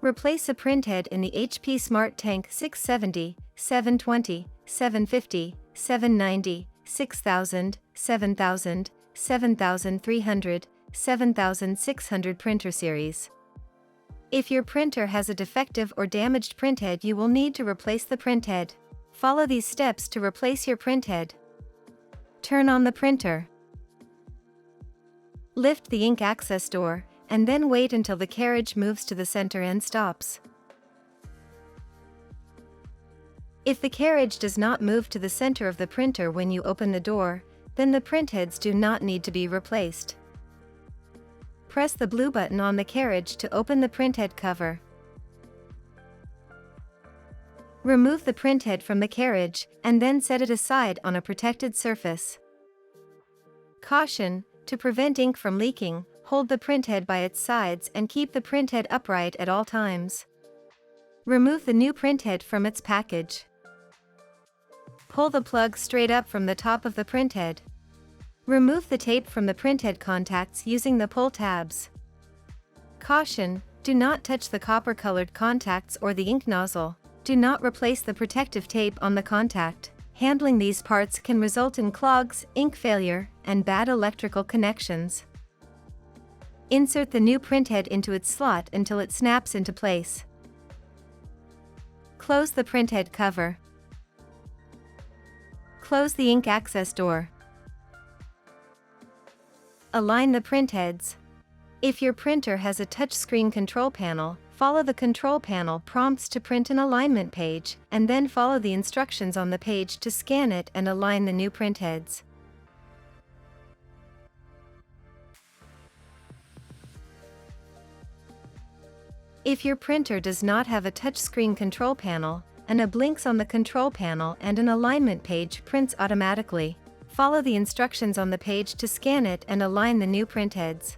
Replace a printhead in the HP Smart Tank 670, 720, 750, 790, 6000, 7000, 7300, 7600 printer series. If your printer has a defective or damaged printhead, you will need to replace the printhead. Follow these steps to replace your printhead. Turn on the printer. Lift the ink access door, and then wait until the carriage moves to the center and stops. If the carriage does not move to the center of the printer when you open the door, then the printheads do not need to be replaced. Press the blue button on the carriage to open the printhead cover. Remove the printhead from the carriage, and then set it aside on a protected surface. Caution: to prevent ink from leaking, hold the printhead by its sides and keep the printhead upright at all times. Remove the new printhead from its package. Pull the plug straight up from the top of the printhead. Remove the tape from the printhead contacts using the pull tabs. Caution: do not touch the copper-colored contacts or the ink nozzle. Do not replace the protective tape on the contact. Handling these parts can result in clogs, ink failure, and bad electrical connections. Insert the new printhead into its slot until it snaps into place. Close the printhead cover. Close the ink access door. Align the printheads. If your printer has a touchscreen control panel, follow the control panel prompts to print an alignment page, and then follow the instructions on the page to scan it and align the new printheads. If your printer does not have a touchscreen control panel, a blinks on the control panel and an alignment page prints automatically. Follow the instructions on the page to scan it and align the new printheads.